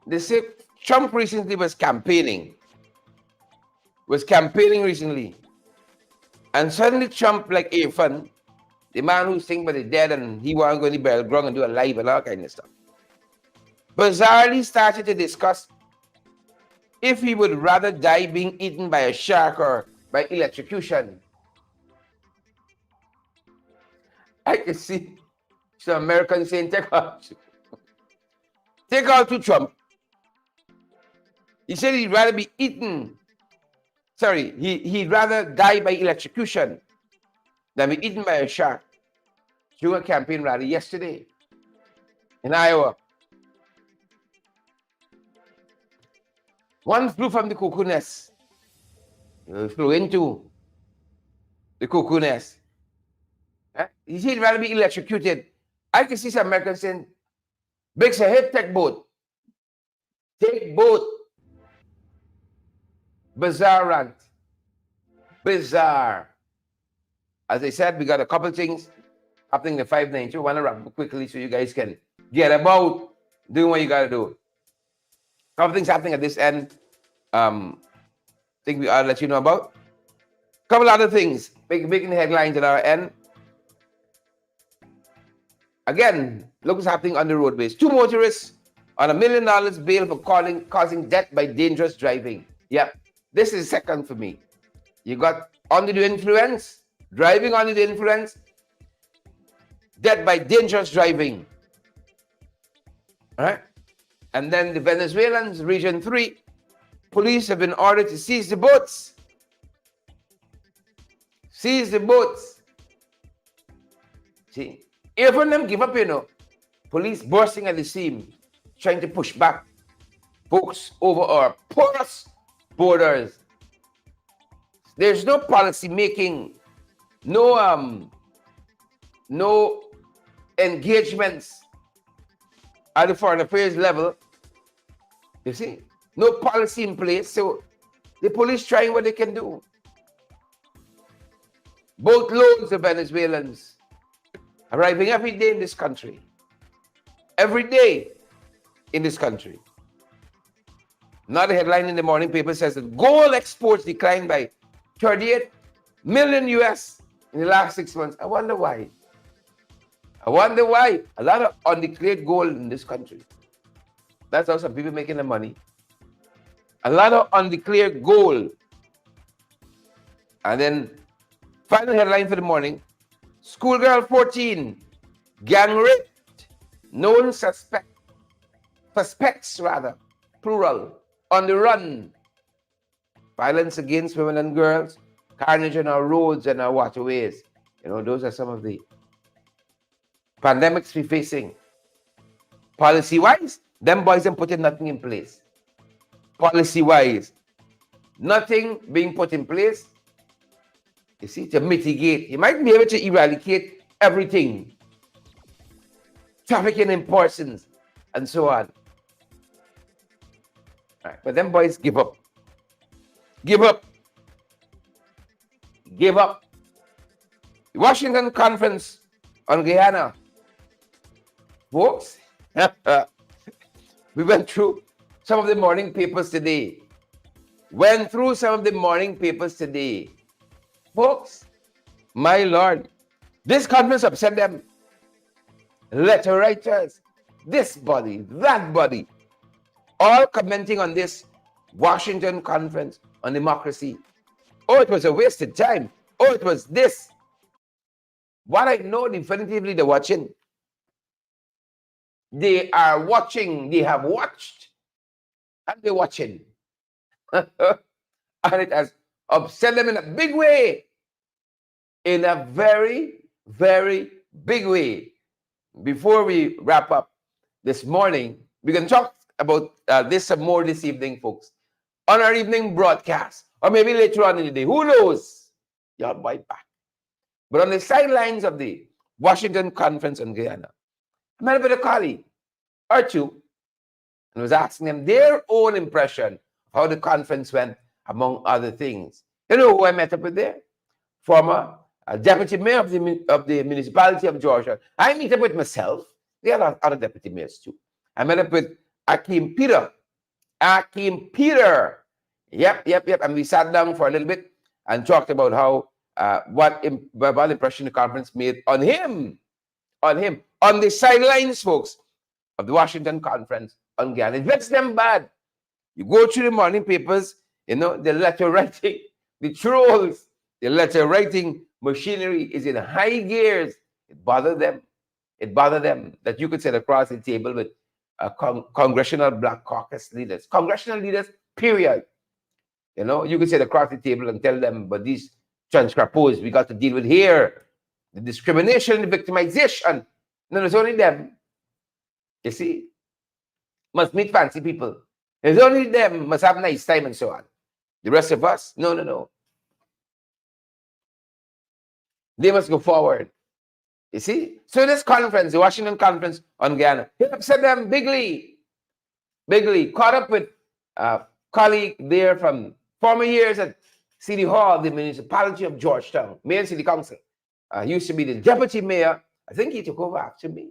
They say Trump recently was campaigning recently. And suddenly Trump, like A-Fun, the man who's thinking about the dead and he wasn't going to burial ground and do a live and all kind of stuff, bizarrely started to discuss if he would rather die being eaten by a shark or by electrocution. I can see some Americans saying, take out to Trump. He said he'd rather be eaten. Sorry, he'd rather die by electrocution than be eaten by a shark. During a campaign rally yesterday in Iowa. One flew from the cuckoo nest. He flew into the cuckoo nest. He said he'd rather be electrocuted. I can see some Americans saying, Big Sahib, take boat. Take boat. Bizarre rant. Bizarre. As I said, we got a couple things happening in the 592. I want to wrap up quickly so you guys can get about doing what you got to do. A couple things happening at this end. Think we ought to let you know about. A couple other things making the headlines at our end. Again, look what's happening on the roadways. 2 motorists on $1 million bail for causing death by dangerous driving. Yep, this is second for me. You got under the influence, driving under the influence, death by dangerous driving. All right? And then the Venezuelans, Region 3, police have been ordered to seize the boats. Seize the boats. See? Even them give up, you know. Police bursting at the seams, trying to push back folks over our porous borders. There's no policy making, no engagements at the foreign affairs level. You see, no policy in place. So the police trying what they can do. Boat loads of Venezuelans arriving every day in this country. Every day in this country. Now the headline in the morning paper says that gold exports declined by 38 million US in the last 6 months. I wonder why. A lot of undeclared gold in this country. That's how some people making the money. A lot of undeclared gold. And then final headline for the morning. Schoolgirl 14, gang raped, known suspects, plural, on the run. Violence against women and girls, carnage on our roads and our waterways. You know, those are some of the pandemics we're facing. Policy-wise, Them boys ain't putting nothing in place. Policy-wise, nothing being put in place, you see, to mitigate. You might be able to eradicate everything. Trafficking in persons, and so on. Right. But them boys give up. Give up. Give up. The Washington Conference on Guyana. Folks, we went through some of the morning papers today. Folks, my Lord, this conference upset them. Letter writers, this body, that body, all commenting on this Washington Conference on Democracy. Oh, it was a wasted time. Oh, it was this. What I know definitively, they're watching. They are watching. They have watched. And they're watching. And it has upset them in a big way. In a very, very big way. Before we wrap up this morning, we can talk about this some more this evening, folks, on our evening broadcast, or maybe later on in the day. Who knows? Y'all bite back. But on the sidelines of the Washington Conference on Guyana, I met up with a colleague or two and was asking them their own impression of how the conference went, among other things. You know who I met up with there? Former deputy mayor of the municipality of Georgia. I meet up with myself. There are other deputy mayors too. I met up with Akeem Peter. Yep. And we sat down for a little bit and talked about how what impression the conference made on him, on the sidelines, folks, of the Washington Conference on Guyana. It vexed them bad. You go through the morning papers, you know, the letter writing, the trolls, the letter writing machinery is in high gears. It bothered them. That you could sit across the table with congressional Black Caucus leaders, period. You know, you could sit across the table and tell them, but these transcripos we got to deal with here, the discrimination, the victimization. No, it's only them. You see, must meet fancy people. It's only them must have nice time and so on. The rest of us, no. They must go forward. You see? So this conference, the Washington Conference on Guyana, it upset them bigly. Caught up with a colleague there from former years at City Hall, the municipality of Georgetown, Mayor and City Council. He used to be the deputy mayor. I think he took over after me.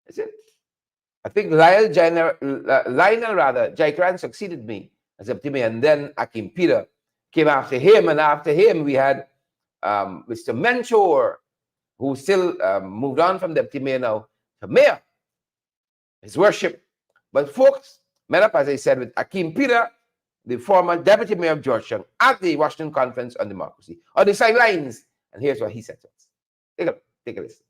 Is it? I think Lionel Jaikaran succeeded me as deputy mayor, and then Akeem Peter came after him, and after him we had Mr. Mentor, who still moved on from deputy mayor now to mayor, his worship. But folks met up, as I said, with Akeem Peter, the former deputy mayor of Georgetown, at the Washington Conference on Democracy, on the sidelines. And here's what he said to us. Take a listen.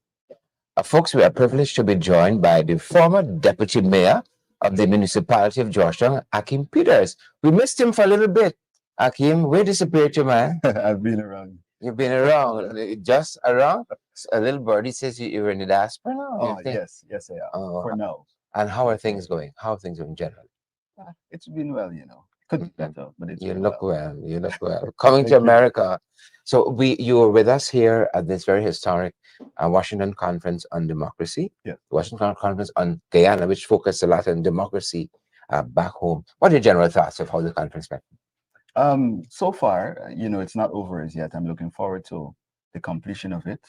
Folks, we are privileged to be joined by the former deputy mayor of the municipality of Georgetown, Akeem Peters. We missed him for a little bit. Akeem, where disappeared you, man? I've been around. You've been around, just around. A little birdie says you're in the diaspora now. Oh, yes, I am. For now. And how are things going? How are things going generally? It's been well, you know. Could be better, but it's you look well. You look well. Coming to America. So you were with us here at this very historic Washington Conference on Democracy. Yeah. Washington Conference on Guyana, which focused a lot on democracy back home. What are your general thoughts of how the conference went? So far, you know, it's not over as yet. I'm looking forward to the completion of it.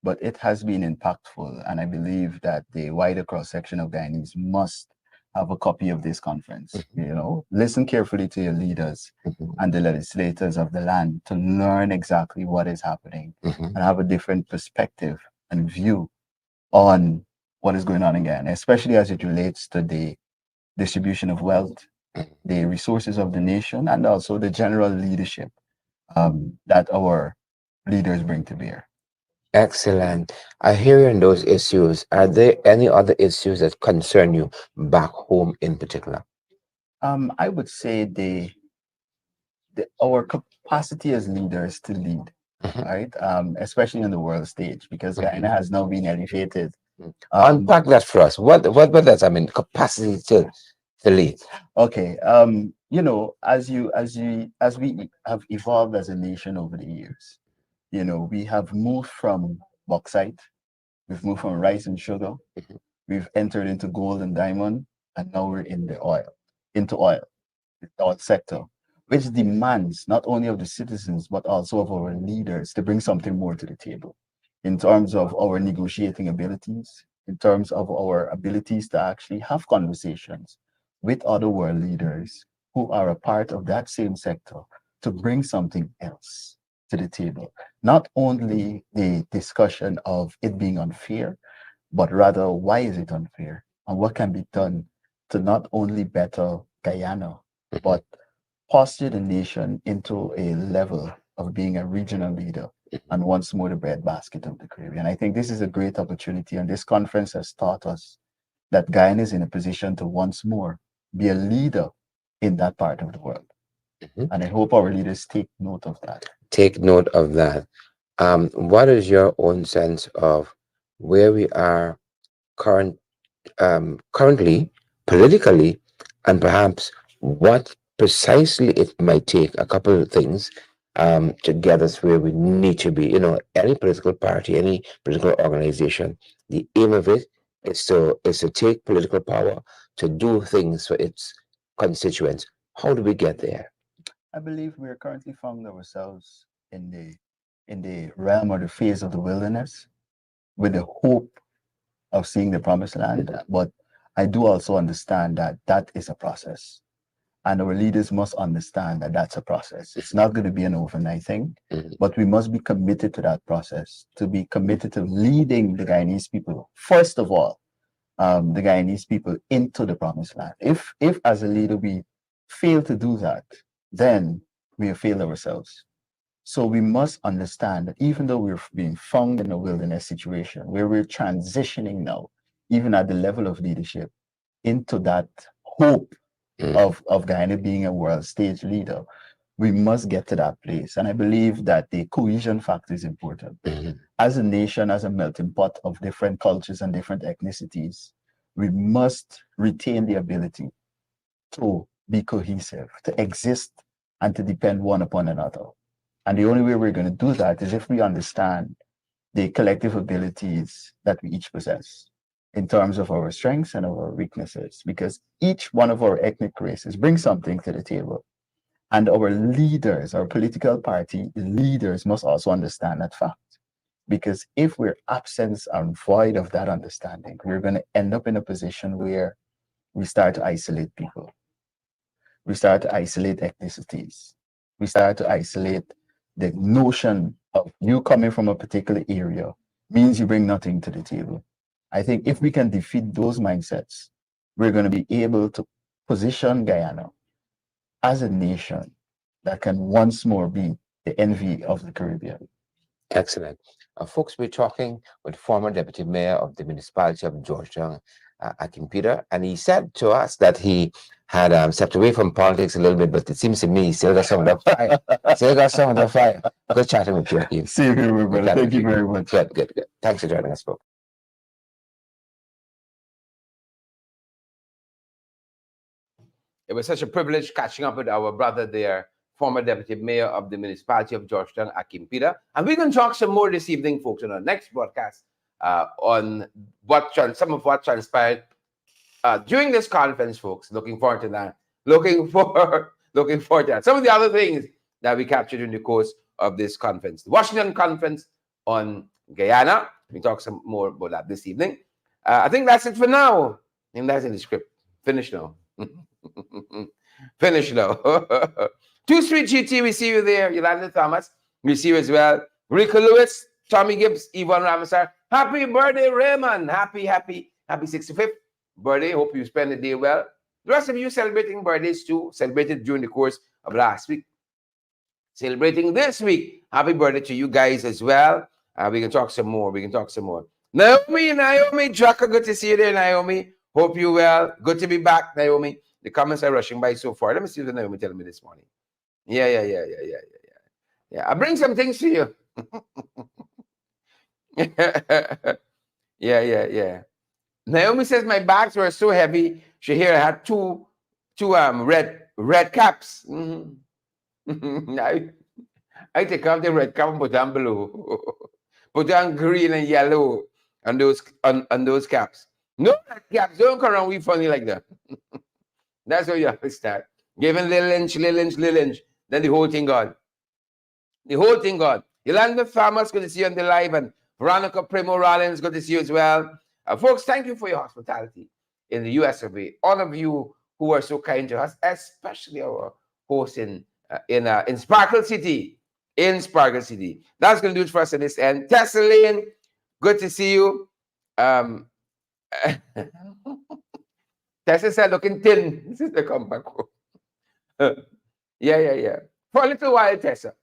But it has been impactful, and I believe that the wider cross-section of Guyanese must have a copy of this conference. You know, listen carefully to your leaders and the legislators of the land to learn exactly what is happening and have a different perspective and view on what is going on in Guyana, especially as it relates to the distribution of wealth, the resources of the nation, and also the general leadership that our leaders bring to bear. Excellent. I hear you on those issues. Are there any other issues that concern you back home in particular? I would say our capacity as leaders to lead, right? Especially on the world stage, because Guyana has now been elevated Unpack that for us. What does I mean? Capacity to lead. Okay. As we have evolved as a nation over the years, we have moved from bauxite, we've moved from rice and sugar, we've entered into gold and diamond, and now we're into oil, the oil sector, which demands not only of the citizens but also of our leaders to bring something more to the table in terms of our negotiating abilities, in terms of our abilities to actually have conversations with other world leaders who are a part of that same sector to bring something else to the table. Not only the discussion of it being unfair, but rather why is it unfair and what can be done to not only better Guyana, but posture the nation into a level of being a regional leader and once more the breadbasket of the Caribbean. I think this is a great opportunity, and this conference has taught us that Guyana is in a position to once more be a leader in that part of the world. And I hope our leaders take note of that. Take note of that. What is your own sense of where we are currently, politically, and perhaps what precisely it might take? A couple of things to get us where we need to be. Any political party, any political organization, the aim of it is to take political power to do things for its constituents. How do we get there? I believe we are currently finding ourselves in the realm or the phase of the wilderness with the hope of seeing the promised land. But I do also understand that that is a process. And our leaders must understand that that's a process. It's not going to be an overnight thing, but we must be committed to that process, to be committed to leading the Guyanese people, first of all, the Guyanese people into the promised land. If as a leader we fail to do that, then we have failed ourselves. So we must understand that even though we're being found in a wilderness situation where we're transitioning now, even at the level of leadership, into that hope of Guyana being a world stage leader, we must get to that place. And I believe that the cohesion factor is important. As a nation, as a melting pot of different cultures and different ethnicities, we must retain the ability to be cohesive, to exist, and to depend one upon another. And the only way we're going to do that is if we understand the collective abilities that we each possess in terms of our strengths and our weaknesses, because each one of our ethnic races brings something to the table. And our leaders, our political party leaders must also understand that fact. Because if we're absent and void of that understanding, we're going to end up in a position where we start to isolate people. We start to isolate ethnicities. We start to isolate the notion of you coming from a particular area means you bring nothing to the table. I think if we can defeat those mindsets, we're going to be able to position Guyana as a nation that can once more be the envy of the Caribbean. Excellent. Folks, we're talking with former Deputy Mayor of the Municipality of Georgetown, Akim Peter, and he said to us that he had stepped away from politics a little bit, but it seems to me he still got some of the fire. Still got some of the fire. Good chatting with you, Akim. Same here, my brother. Thank you very much. Good, good, good. Thanks for joining us, folks. It was such a privilege catching up with our brother there, former Deputy Mayor of the Municipality of Georgetown, Akim Peter. And we're going to talk some more this evening, folks, in our next broadcast on some of what transpired during this conference, folks. Looking forward to that. Looking forward to that. Some of the other things that we captured in the course of this conference. The Washington Conference on Guyana. We talk some more about that this evening. I think that's it for now. And that's in the script. Finish now. Finish now. 2 Street GT, we see you there. Yolanda Thomas, we see you as well. Rika Lewis, Tommy Gibbs, Yvonne Ramasar. Happy birthday, Raymond. Happy 65th birthday. Hope you spend the day well. The rest of you celebrating birthdays too, celebrated during the course of last week. Celebrating this week. Happy birthday to you guys as well. We can talk some more. Naomi Drucker, good to see you there, Naomi. Hope you well. Good to be back, Naomi. The comments are rushing by so far. Let me see what Naomi telling me this morning. Yeah. I bring some things to you. Yeah. Naomi says my bags were so heavy. She here had two red caps. I take off the red cap and put on blue, put on green and yellow on those caps. No red caps. Don't come around we funny like that. That's how you have to start. Giving little inch. Then the whole thing gone. The whole thing gone. Yolanda Farmers, good to see you on the live, and Veronica Primo Rollins, good to see you as well. Folks, thank you for your hospitality in the US of A. All of you who are so kind to us, especially our host in Sparkle City. In Sparkle City. That's going to do it for us at this end. Tessa Lane, good to see you. Tessa said, looking thin. This is the comeback. Yeah. For a little while, Tessa.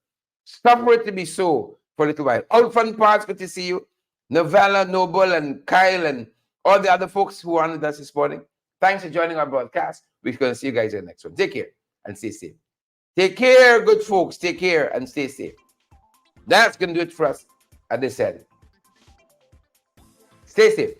Stop for it to be so for a little while. Out front parts, good to see you. Novella, Noble, and Kyle, and all the other folks who are with us this morning. Thanks for joining our broadcast. We're going to see you guys in the next one. Take care and stay safe. Take care, good folks. Take care and stay safe. That's going to do it for us at this end. Stay safe.